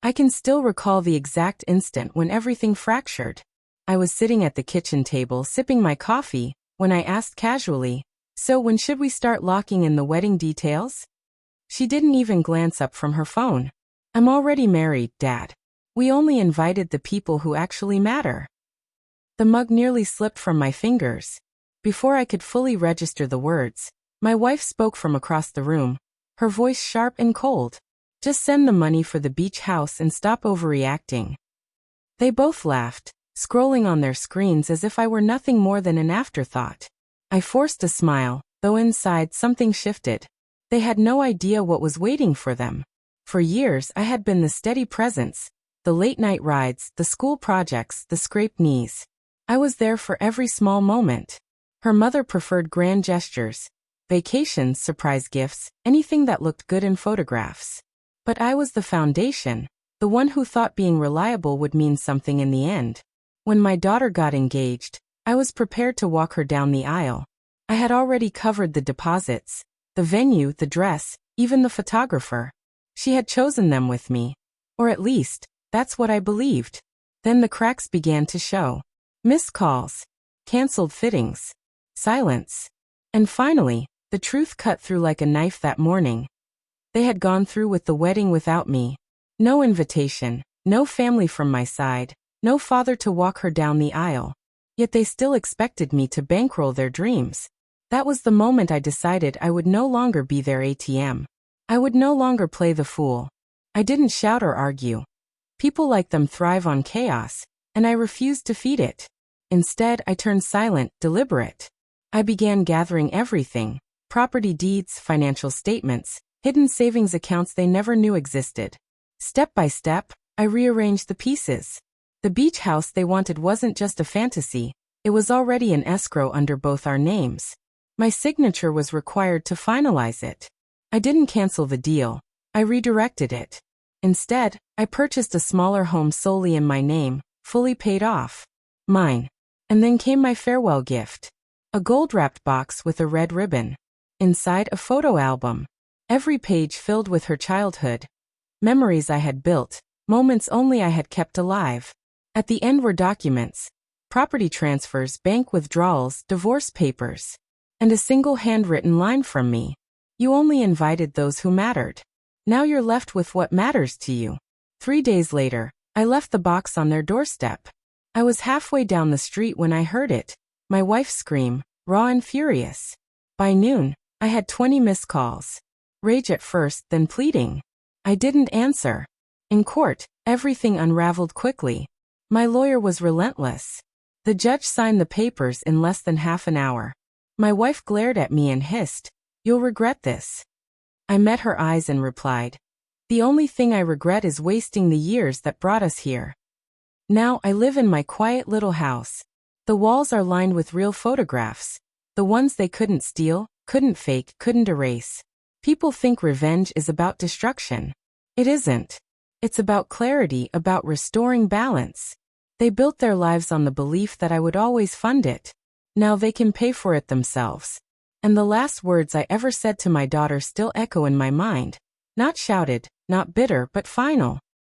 I can still recall the exact instant when everything fractured. I was sitting at the kitchen table sipping my coffee when I asked casually, "So when should we start locking in the wedding details?" She didn't even glance up from her phone. "I'm already married, Dad. We only invited the people who actually matter." The mug nearly slipped from my fingers. Before I could fully register the words, my wife spoke from across the room, her voice sharp and cold. "Just send the money for the beach house and stop overreacting." They both laughed, scrolling on their screens as if I were nothing more than an afterthought. I forced a smile, though inside something shifted. They had no idea what was waiting for them. For years I had been the steady presence, the late-night rides, the school projects, the scraped knees. I was there for every small moment. Her mother preferred grand gestures, vacations, surprise gifts, anything that looked good in photographs. But I was the foundation, the one who thought being reliable would mean something in the end. When my daughter got engaged, I was prepared to walk her down the aisle. I had already covered the deposits, the venue, the dress, even the photographer. She had chosen them with me. Or at least, that's what I believed. Then the cracks began to show. Missed calls, canceled fittings, silence. And finally, the truth cut through like a knife that morning. They had gone through with the wedding without me. No invitation, no family from my side, no father to walk her down the aisle. Yet they still expected me to bankroll their dreams. That was the moment I decided I would no longer be their ATM. I would no longer play the fool. I didn't shout or argue. People like them thrive on chaos, and I refused to feed it. Instead, I turned silent, deliberate. I began gathering everything: property deeds, financial statements, hidden savings accounts they never knew existed. Step by step, I rearranged the pieces. The beach house they wanted wasn't just a fantasy, it was already an escrow under both our names. My signature was required to finalize it. I didn't cancel the deal, I redirected it. Instead, I purchased a smaller home solely in my name, fully paid off. Mine. And then came my farewell gift. A gold-wrapped box with a red ribbon. Inside, a photo album. Every page filled with her childhood. Memories I had built, moments only I had kept alive. At the end were documents, property transfers, bank withdrawals, divorce papers. And a single handwritten line from me. "You only invited those who mattered. Now you're left with what matters to you." 3 days later, I left the box on their doorstep. I was halfway down the street when I heard it, my wife scream, raw and furious. By noon, I had 20 missed calls. Rage at first, then pleading. I didn't answer. In court, everything unraveled quickly. My lawyer was relentless. The judge signed the papers in less than half an hour. My wife glared at me and hissed, "You'll regret this." I met her eyes and replied, "The only thing I regret is wasting the years that brought us here." Now I live in my quiet little house. The walls are lined with real photographs, the ones they couldn't steal, couldn't fake, couldn't erase. People think revenge is about destruction. It isn't. It's about clarity, about restoring balance. They built their lives on the belief that I would always fund it. Now they can pay for it themselves. And the last words I ever said to my daughter still echo in my mind. Not shouted, not bitter, but final.